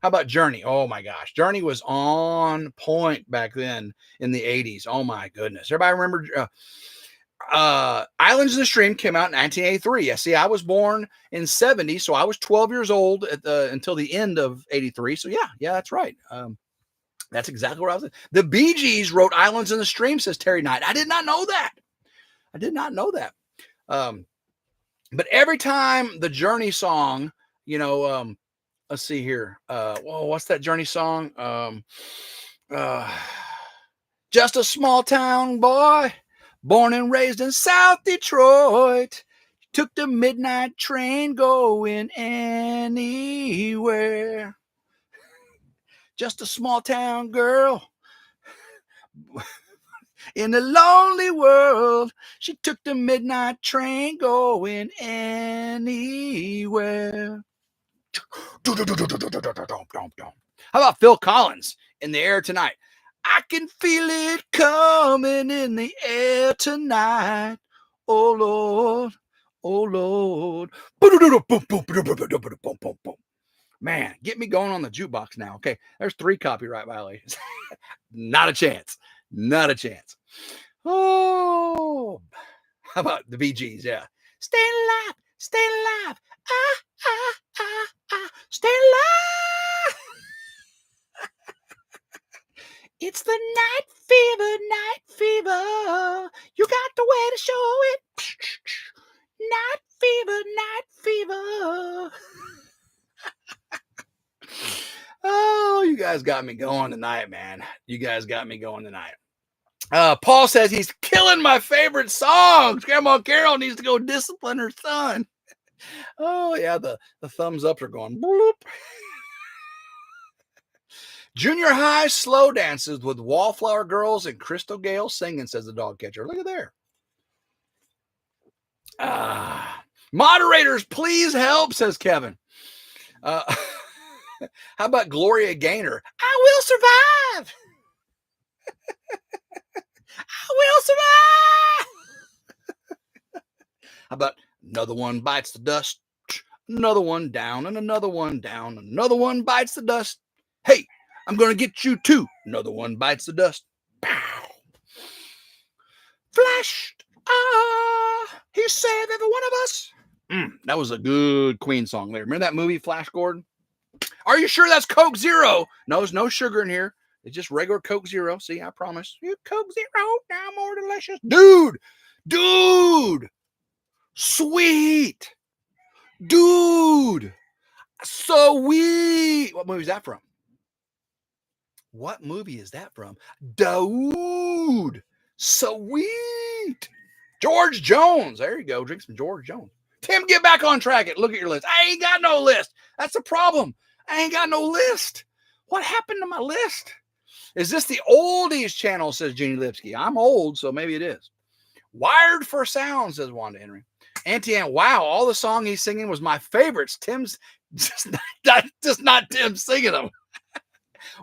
How about Journey? Oh my gosh. Journey was on point back then in the 80s. Oh my goodness. Everybody remember Islands in the Stream came out in 1983. Yeah, see, I was born in 70, so I was 12 years old until the end of 83. So yeah, that's right. That's exactly what I was. The Bee Gees wrote Islands in the Stream, says Terry Knight. I did not know that. But every time the Journey song, let's see here. What's that Journey song? Just a small town boy, born and raised in South Detroit. Took the midnight train going anywhere. Just a small town girl in a lonely world. She took the midnight train going anywhere. How about Phil Collins, In the Air Tonight? I can feel it coming in the air tonight. Oh Lord, oh Lord. Man, get me going on the jukebox now. Okay, there's 3 copyright violations. Not a chance. Oh, how about the Bee Gees? Yeah. Stay alive. Stay alive. It's the night fever. You got the way to show it. Night fever. Oh, you guys got me going tonight, man. Paul says he's killing my favorite songs. Grandma Carol needs to go discipline her son. Oh, yeah, the thumbs ups are going bloop. Junior high slow dances with Wallflower Girls and Crystal Gale singing, says the dog catcher. Look at there. Moderators, please help, says Kevin. How about Gloria Gaynor? I will survive. How about another one bites the dust, another one down, and another one down, another one bites the dust. Hey, I'm going to get you too. Another one bites the dust. Pow. Flashed. He saved every one of us. That was a good Queen song there. Remember that movie, Flash Gordon? Are you sure that's Coke Zero? No, there's no sugar in here. It's just regular Coke Zero. See, I promise. You Coke Zero, now more delicious. Dude, sweet. Dude, sweet. What movie is that from? What movie is that from? Dude, sweet. George Jones. There you go. Drink some George Jones. Tim, get back on track. Look at your list. I ain't got no list. That's the problem. I ain't got no list. What happened to my list? Is this the oldies channel, says Jeannie Lipsky. I'm old, so maybe it is. Wired for Sound, says Wanda Henry. Auntie Ann, wow, all the song he's singing was my favorites. Tim's just not Tim singing them.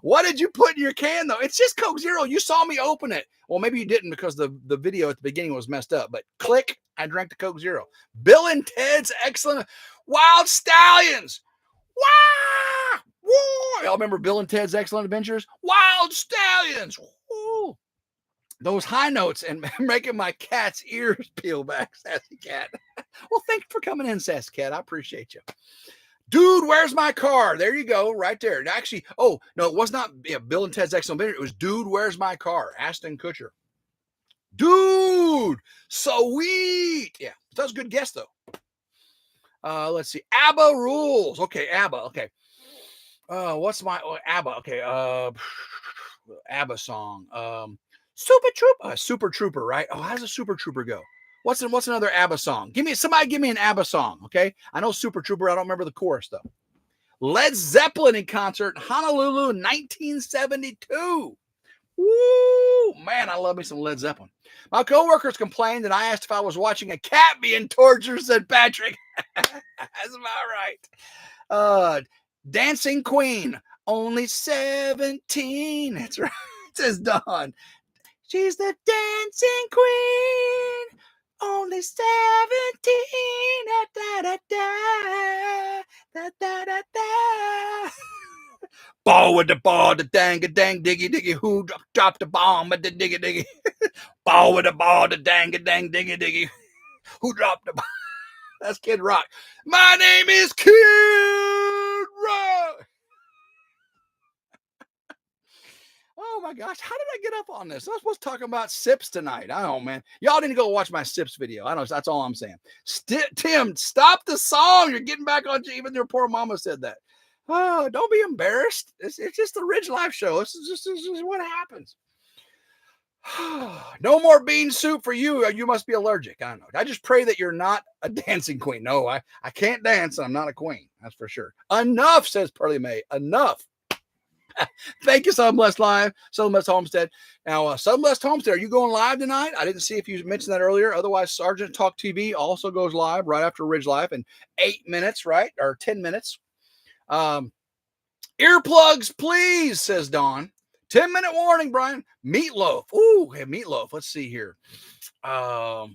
What did you put in your can, though? It's just Coke Zero. You saw me open it. Well, maybe you didn't because the video at the beginning was messed up. But click, I drank the Coke Zero. Bill and Ted's Excellent Wild Stallions. Wow! Woo! Y'all remember Bill and Ted's Excellent Adventures? Wild Stallions. Woo! Those high notes and making my cat's ears peel back, Sassy Cat. Well, thank you for coming in, Sassy Cat. I appreciate you. Dude, where's my car? There you go, right there. Actually, oh, no, it was not Bill and Ted's Excellent Adventure. It was Dude, Where's My Car? Ashton Kutcher. Dude, sweet. Yeah, that was a good guess, though. Let's see. ABBA rules. Okay, ABBA. Okay. What's my ABBA? Okay. ABBA song. Super Trooper, right? Oh, how does a Super Trooper go? What's another ABBA song? Somebody give me an ABBA song, okay? I know Super Trooper. I don't remember the chorus, though. Led Zeppelin in concert in Honolulu in 1972. Woo! Man, I love me some Led Zeppelin. My coworkers complained that I asked if I was watching a cat being tortured, said Patrick. That's about right. Dancing Queen, only 17. That's right, says Dawn. She's the dancing queen, only 17. Da, da, da, da, da, da, da. Ball with the ball, the dang, diggy, diggy. Who dropped the bomb with the diggy, diggy? Ball with the ball, the dang, diggy, diggy. Who dropped the bomb? That's Kid Rock. My name is Kid Rock. Oh my gosh, how did I get up on this? I was supposed to talk about sips tonight. I don't know, man. Y'all didn't go watch my sips video. I know, that's all I'm saying. Tim, stop the song. You're getting back on. Even your poor mama said that. Oh, don't be embarrassed. It's just the Ridge Life show. This is just what happens. No more bean soup for you. You must be allergic. I don't know. I just pray that you're not a dancing queen. No, I can't dance. I'm not a queen. That's for sure. Enough, says Pearly May. Enough. Thank you, Southern Blessed Live, Southern Blessed Homestead. Now, Southern Blessed Homestead, are you going live tonight? I didn't see if you mentioned that earlier. Otherwise, Sergeant Talk TV also goes live right after Ridge Life in 8 minutes, right? Or 10 minutes. Earplugs, please, says Dawn. 10-minute warning, Brian. Meatloaf. Ooh, hey, Meatloaf. Let's see here. Bat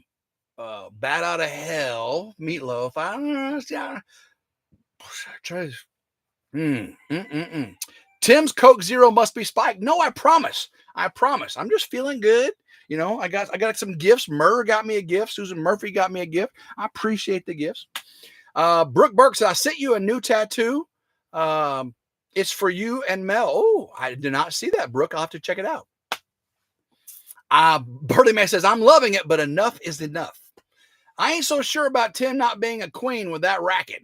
Out of Hell. Meatloaf. I don't know. Tim's Coke Zero must be spiked. No, I promise. I'm just feeling good. You know, I got some gifts. Murr got me a gift. Susan Murphy got me a gift. I appreciate the gifts. Brooke Burke said, I sent you a new tattoo. It's for you and Mel. Oh, I did not see that, Brooke. I'll have to check it out. Birdie Man says, I'm loving it, but enough is enough. I ain't so sure about Tim not being a queen with that racket.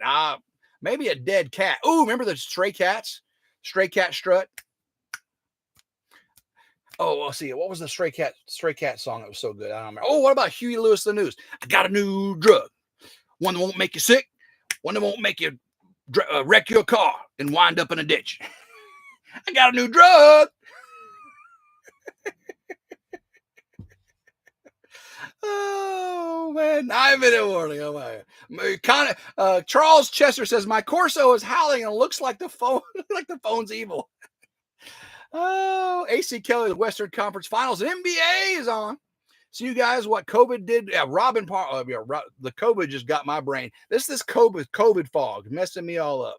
Maybe a dead cat. Oh, remember the stray cats? Stray Cat Strut. Oh, I'll see. What was the Stray Cat song that was so good? I don't remember. Oh, what about Huey Lewis the News? I got a new drug. One that won't make you sick. One that won't make you wreck your car and wind up in a ditch. I got a new drug. Oh man, 9-minute warning. Oh my! Charles Chester says my Corso is howling and looks like the phone, like the phone's evil. Oh, AC Kelly, the Western Conference Finals, and NBA is on. See you guys what COVID did. Yeah, the COVID just got my brain. This COVID fog messing me all up.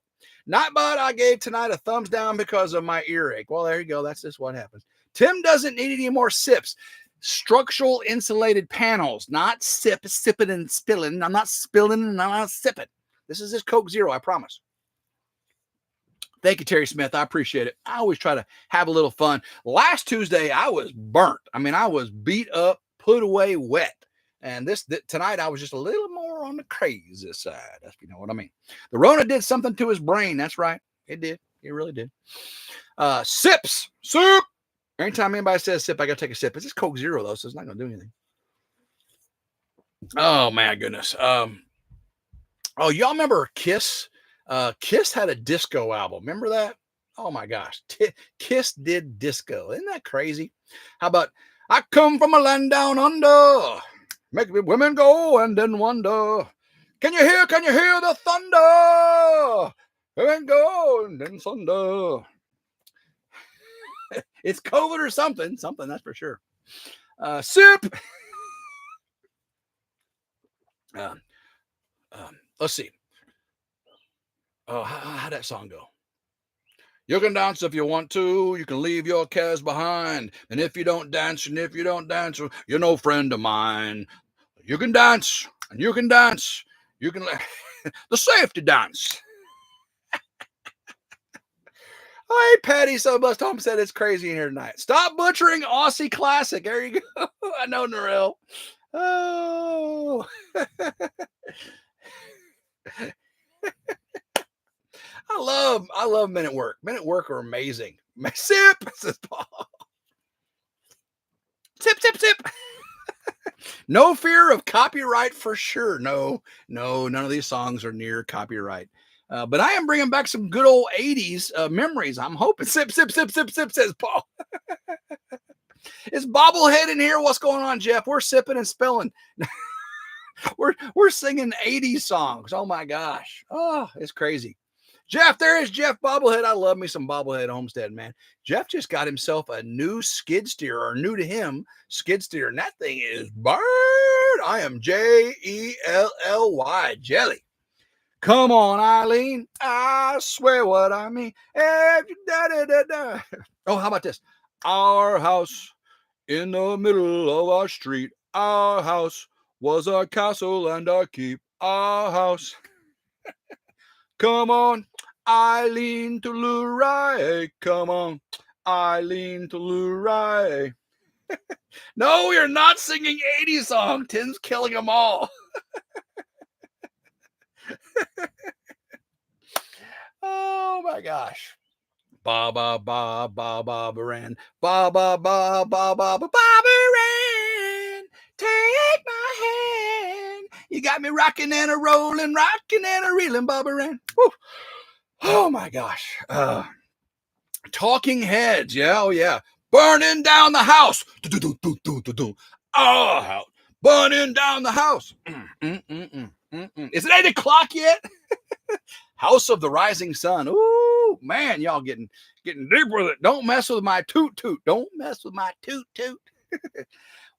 Nightbot, I gave tonight a thumbs down because of my earache. Well, there you go. That's just what happens. Tim doesn't need any more sips. Structural insulated panels, not sipping and spilling. I'm not spilling and I'm not sipping. This is just Coke Zero, I promise. Thank you, Terry Smith. I appreciate it. I always try to have a little fun. Last Tuesday, I was burnt. I mean, I was beat up, put away, wet. And tonight, I was just a little more on the crazy side, if you know what I mean. The Rona did something to his brain. That's right. It did. It really did. Sips. Soup. Anytime anybody says sip, I got to take a sip. It's just Coke Zero, though, so it's not going to do anything. Oh, my goodness. Oh, y'all remember Kiss? Kiss had a disco album. Remember that? Oh my gosh. Kiss did disco. Isn't that crazy? How about I come from a land down under, make women go and then wonder. Can you hear the thunder? Women go and then thunder. It's COVID or something, that's for sure. Sip. Let's see. How'd that song go? You can dance if you want to. You can leave your cares behind. And if you don't dance, you're no friend of mine. You can dance, and you can dance. You can the safety dance. Hey, Patty Sobust Home said it's crazy in here tonight. Stop butchering Aussie classic. There you go. I know, Narelle. Oh. I love Men at Work. Men at Work are amazing. Sip, says Paul. Sip, sip, sip. No fear of copyright for sure. No, none of these songs are near copyright. But I am bringing back some good old 80s memories. I'm hoping. Sip, sip, sip, sip, sip, says Paul. Is Bobblehead in here? What's going on, Jeff? We're sipping and spilling. We're singing 80s songs. Oh my gosh. Oh, it's crazy. Jeff, there is Jeff Bobblehead. I love me some Bobblehead Homestead, man. Jeff just got himself a new skid steer, or new to him skid steer, and that thing is bird. I am Jelly. Jelly. Come on, Eileen. I swear what I mean. Oh, how about this? Our house in the middle of our street. Our house was a castle and a keep. Our house. Come on, Eileen to Luray. Come on, Eileen to Luray. No, you're not singing 80s song. Tim's killing them all. Oh my gosh. Ba ba ba ba ba baran. Ba ba ba ba ba ba baran. Take my hand. You got me rocking and a rolling, rocking and a reeling, Bobby Ran. Oh my gosh. Talking Heads. Yeah, oh yeah. Burning down the house. Oh, burning down the house. Is it 8 o'clock yet? House of the Rising Sun. Ooh, man, y'all getting deep with it. Don't mess with my toot toot. Don't mess with my toot toot.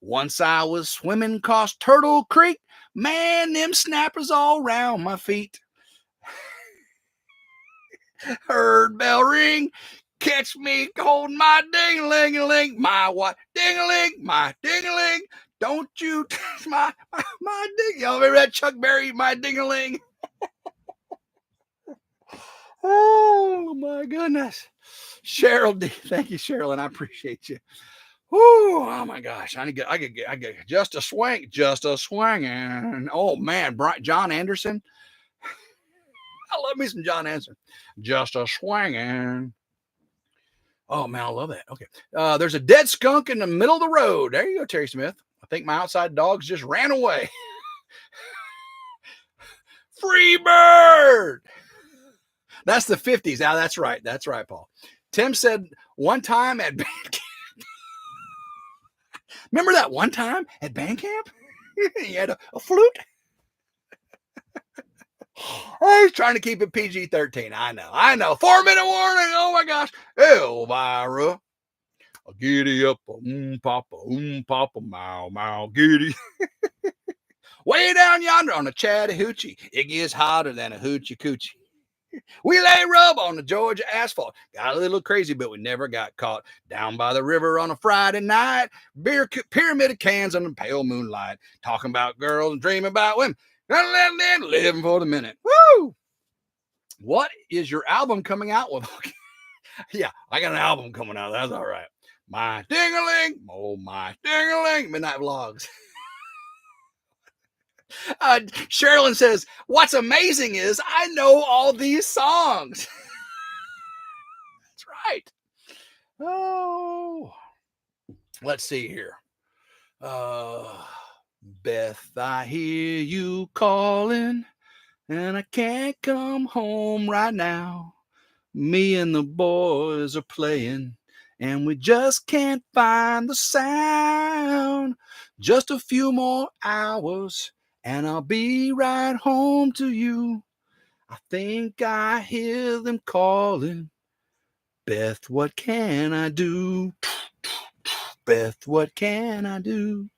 Once I was swimming across Turtle Creek. Man, them snappers all round my feet. Heard bell ring. Catch me holding my ding-a-ling-a-ling. My what? Ding-a-ling. My ding-a-ling. Don't you touch my ding. Y'all remember that Chuck Berry, my ding-a-ling? Oh my goodness. Cheryl D. Thank you, Cheryl, and I appreciate you. Whoo, oh my gosh. I get just a swing. And oh man, John Anderson. I love me some John Anderson. Just a swinging. Oh man, I love that. Okay. There's a dead skunk in the middle of the road. There you go, Terry Smith. I think my outside dogs just ran away. Free bird. That's the 50s. Now that's right. That's right, Paul. Tim said one time at band camp. Remember that one time at band camp? He had a flute. Oh, he's trying to keep it PG-13. I know. 4-minute warning. Oh my gosh. Elvira. Giddy up, papa, mow, giddy. Way down yonder on the Chattahoochee, it gets hotter than a hoochie coochie. We lay rub on the Georgia asphalt. Got a little crazy, but we never got caught. Down by the river on a Friday night. Pyramid of cans under pale moonlight. Talking about girls and dreaming about women. Living for the minute. Woo! What is your album coming out with? Yeah, I got an album coming out. That's all right. My ding-a-ling. Oh, my ding-a-ling. Midnight Vlogs. Sherilyn says, what's amazing is I know all these songs. That's right. Oh, let's see here. Beth, I hear you calling, and I can't come home right now. Me and the boys are playing, and we just can't find the sound. Just a few more hours, and I'll be right home to you. I think I hear them calling. Beth, what can I do? Beth, what can I do?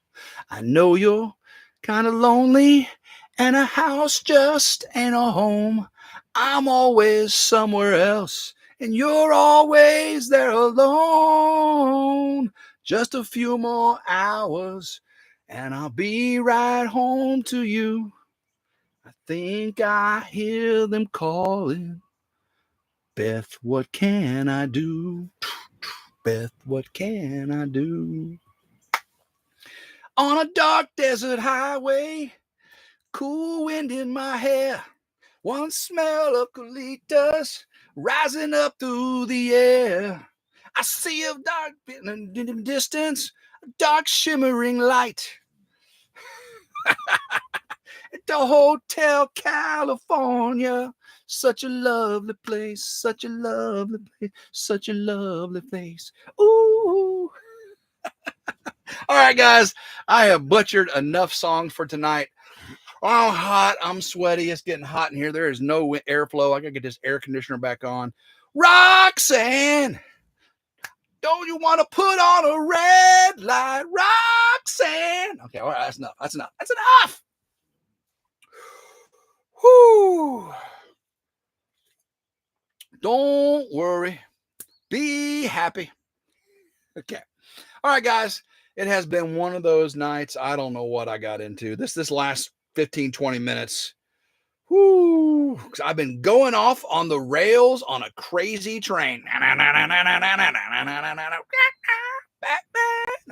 I know you're kind of lonely, and a house just ain't a home. I'm always somewhere else, and you're always there alone. Just a few more hours, and I'll be right home to you. I think I hear them calling. Beth, what can I do? Beth, what can I do? On a dark desert highway, cool wind in my hair, one smell of colitas rising up through the air. I see a dark in the distance, a dark shimmering light. At the Hotel California, such a lovely place, such a lovely place, such a lovely place. Ooh. All right, guys, I have butchered enough songs for tonight. I'm hot. I'm sweaty. It's getting hot in here. There is no airflow. I got to get this air conditioner back on. Roxanne, don't you want to put on a red light? Roxanne. Okay, all right, that's enough. That's enough. That's enough. Whew. Don't worry. Be happy. Okay. All right, guys. It has been one of those nights. I don't know what I got into. This last 15, 20 minutes. Whoo. I've been going off on the rails on a crazy train.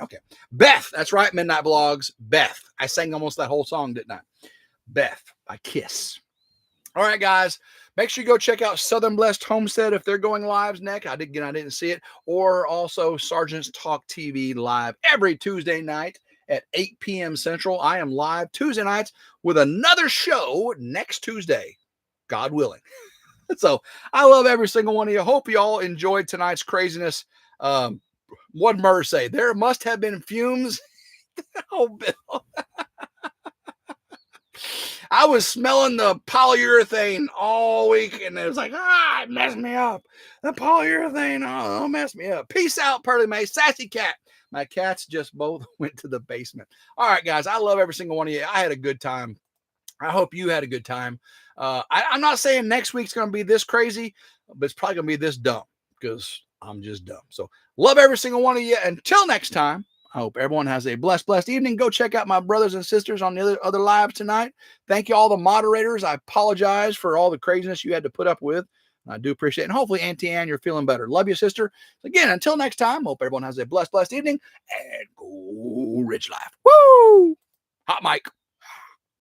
Okay. Beth. That's right, Midnight Vlogs. Beth. I sang almost that whole song, didn't I? Beth by Kiss. All right, guys. Make sure you go check out Southern Blessed Homestead if they're going live next. I didn't see it. Or also Sergeant's Talk TV live every Tuesday night at 8 p.m. Central. I am live Tuesday nights with another show next Tuesday, God willing. So I love every single one of you. Hope you all enjoyed tonight's craziness. What Murr say? There must have been fumes. Oh, Bill. I was smelling the polyurethane all week, and it was like, it messed me up. The polyurethane, messed me up. Peace out, Pearly May. Sassy Cat. My cats just both went to the basement. All right, guys, I love every single one of you. I had a good time. I hope you had a good time. I'm not saying next week's going to be this crazy, but it's probably going to be this dumb because I'm just dumb. So love every single one of you. Until next time. I hope everyone has a blessed evening. Go check out my brothers and sisters on the other lives tonight. Thank you, all the moderators. I apologize for all the craziness you had to put up with. I do appreciate it. And hopefully, Auntie Ann, you're feeling better. Love you, sister. Again, until next time, hope everyone has a blessed evening. And go Ridge Life. Woo! Hot mic.